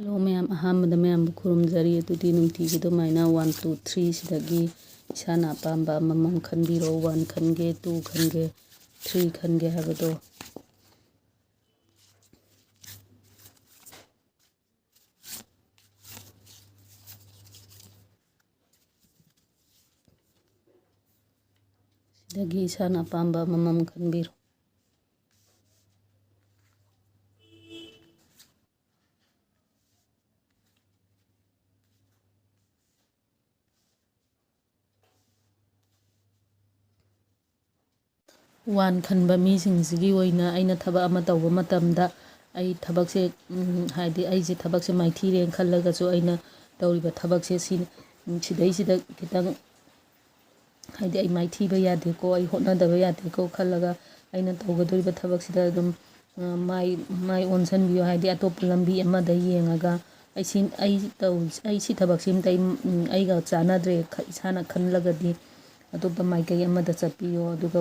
Hello ꯃꯌꯥꯝ, ꯑꯍꯥꯟꯕꯗ ꯃꯌꯥꯝꯕꯨ ꯈꯨꯔꯨꯝꯖꯔꯤ꯫ ꯑꯗꯨꯗꯤ ꯅꯨꯡꯇꯤꯒꯤ ꯑꯗꯨꯃꯥꯏꯅ 1 2 3 ꯁꯤꯗꯒꯤ ꯏꯁꯥꯅ ꯑꯄꯥꯝꯕ ꯑꯃꯃꯝ ꯈꯟꯕꯤꯔꯣ꯫ 1 ꯈꯟꯒꯦ, 2 ꯈꯟꯒꯦ, 3 ꯈꯟꯒꯦ ꯍꯥꯏꯕꯗꯣ ꯁꯤꯗꯒꯤ ꯏꯁꯥꯅ ꯑꯄꯥꯝꯕ ꯑꯃꯃꯝ ꯈꯟꯕꯤꯔꯣ꯫ ꯋꯥꯟ ꯈꯟꯕ ꯃꯤꯁꯤꯡꯁꯤꯒꯤ ꯑꯣꯏꯅ ꯑꯩꯅ ꯊꯕꯛ ꯑꯃ ꯇꯧꯕ ꯃꯇꯝꯗ ꯑꯩ ꯊꯕꯛꯁꯦ ꯍꯥꯏꯗꯤ ꯑꯩꯁꯦ ꯊꯕꯛꯁꯦ ꯃꯥꯏꯊꯤꯔꯦꯅ ꯈꯜꯂꯒꯁꯨ ꯑꯩꯅ ꯇꯧꯔꯤꯕ ꯊꯕꯛꯁꯦ ꯁꯤꯗꯩꯁꯤꯗ ꯈꯤꯇꯪ ꯍꯥꯏꯗꯤ ꯑꯩ ꯃꯥꯏꯊꯤꯕ ꯌꯥꯗꯦꯀꯣ, ꯑꯩ ꯍꯣꯠꯅꯗꯕ ꯌꯥꯗꯦꯀꯣ ꯈꯜꯂꯒ ꯑꯩꯅ ꯇꯧꯒꯗꯧꯔꯤꯕ ꯊꯕꯛꯁꯤꯗ ꯑꯗꯨꯝ ꯃꯥꯏ ꯑꯣꯟꯁꯤꯟꯕꯤꯌꯨ꯫ ꯍꯥꯏꯗꯤ ꯑꯇꯣꯞꯄ ꯂꯝꯕꯤ ꯑꯃꯗ ꯌꯦꯡꯉꯒ ꯑꯩ ꯁꯤ ꯊꯕꯛꯁꯤꯃꯇ ꯑꯩꯒ ꯆꯥꯟꯅꯗ꯭ꯔꯦ ꯏꯁꯥꯅ ꯈꯜꯂꯒꯗꯤ ꯑꯇꯣꯞꯄ ꯃꯥꯏꯀꯩ ꯑꯃꯗ ꯆꯠꯄꯤꯌꯣ꯫ ꯑꯗꯨꯒ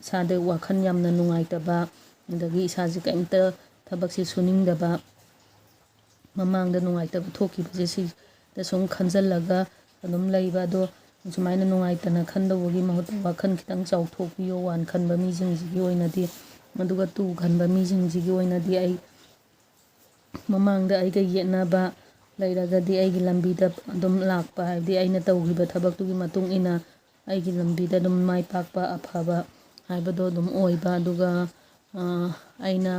ꯏꯁꯥꯗ ꯋꯥꯈꯜ ꯌꯥꯝꯅ ꯅꯨꯡꯉꯥꯏꯇꯕ, ꯑꯗꯒꯤ ꯏꯁꯥꯁꯦ ꯀꯩꯝꯇ ꯊꯕꯛꯁꯦ ꯁꯨꯅꯤꯡꯗꯕ, ꯃꯃꯥꯡꯗ ꯅꯨꯡꯉꯥꯏꯇꯕ ꯊꯣꯛꯈꯤꯕꯁꯦ ꯁꯤꯗ ꯁꯨꯝ ꯈꯟꯖꯤꯜꯂꯒ ꯑꯗꯨꯝ ꯂꯩꯕ꯫ ꯑꯗꯣ ꯁꯨꯃꯥꯏꯅ ꯅꯨꯡꯉꯥꯏꯇꯅ ꯈꯟꯗꯧꯕꯒꯤ ꯃꯍꯨꯠꯇ ꯋꯥꯈꯜ ꯈꯤꯇꯪ ꯆꯥꯎꯊꯣꯛꯄꯤꯌꯣ 1 ꯈꯟꯕ ꯃꯤꯁꯤꯡꯁꯤꯒꯤ ꯑꯣꯏꯅꯗꯤ꯫ ꯑꯗꯨꯒ 2 ꯈꯟꯕ ꯃꯤꯁꯤꯡꯁꯤꯒꯤ ꯑꯣꯏꯅꯗꯤ ꯑꯩ ꯃꯃꯥꯡꯗ ꯑꯩꯒ ꯌꯦꯠꯅꯕ ꯂꯩꯔꯒꯗꯤ ꯑꯩꯒꯤ ꯂꯝꯕꯤꯗ ꯑꯗꯨꯝ ꯂꯥꯛꯄ, ꯍꯥꯏꯕꯗꯤ ꯑꯩꯅ ꯇꯧꯈꯤꯕ ꯊꯕꯛꯇꯨꯒꯤ ꯃꯇꯨꯡ ꯏꯟꯅ ꯑꯩꯒꯤ ꯂꯝꯕꯤꯗ ꯑꯗꯨꯝ ꯃꯥꯏ ꯄꯥꯛꯄ, ꯑꯐꯕ ꯍꯥꯏꯕꯗꯣ ꯑꯗꯨꯝ ꯑꯣꯏꯕ꯫ ꯑꯗꯨꯒ ꯑꯩꯅ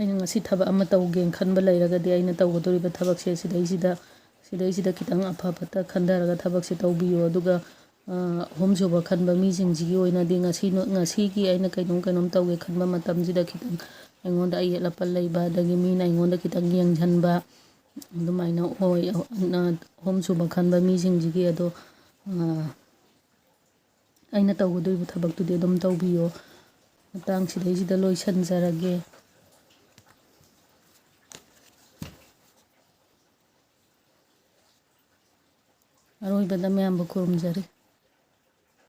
ꯉꯁꯤ ꯊꯕꯛ ꯑꯃ ꯇꯧꯒꯦꯅ ꯈꯟꯕ ꯂꯩꯔꯒꯗꯤ ꯑꯩꯅ ꯇꯧꯒꯗꯧꯔꯤꯕ ꯊꯕꯛꯁꯦ ꯁꯤꯗꯩꯁꯤꯗ ꯈꯤꯇꯪ ꯑꯐꯕꯇ ꯈꯟꯊꯔꯒ ꯊꯕꯛꯁꯦ ꯇꯧꯕꯤꯌꯨ꯫ ꯑꯗꯨꯒ ꯑꯍꯨꯝꯁꯨꯕ ꯈꯟꯕ ꯃꯤꯁꯤꯡꯁꯤꯒꯤ ꯑꯣꯏꯅꯗꯤ ꯉꯁꯤꯒꯤ ꯑꯩꯅ ꯀꯩꯅꯣꯝ ꯇꯧꯒꯦ ꯈꯟꯕ ꯃꯇꯝꯁꯤꯗ ꯈꯤꯇꯪ ꯑꯩꯉꯣꯟꯗ ꯑꯌꯦꯠ ꯑꯄꯟ ꯂꯩꯕ, ꯑꯗꯒꯤ ꯃꯤꯅ ꯑꯩꯉꯣꯟꯗ ꯈꯤꯇꯪ ꯌꯦꯡꯁꯤꯟꯕ, ꯑꯗꯨꯃꯥꯏꯅ ꯑꯣꯏ ꯑꯍꯨꯝꯁꯨꯕ ꯈꯟꯕ ꯃꯤꯁꯤꯡꯁꯤꯒꯤ꯫ ꯑꯗꯣ ꯑꯩꯅ ꯇꯧꯒꯗꯧꯔꯤꯕ ꯊꯕꯛꯇꯨꯗꯤ ꯑꯗꯨꯝ ꯇꯧꯕꯤꯌꯣ꯫ ꯃꯇꯥꯡ ꯁꯤꯗꯩꯁꯤꯗ ꯂꯣꯏꯁꯤꯟꯖꯔꯒꯦ꯫ ꯑꯔꯣꯏꯕꯗ ꯃꯌꯥꯝꯕꯨ ꯈꯨꯔꯨꯝꯖꯔꯤ꯫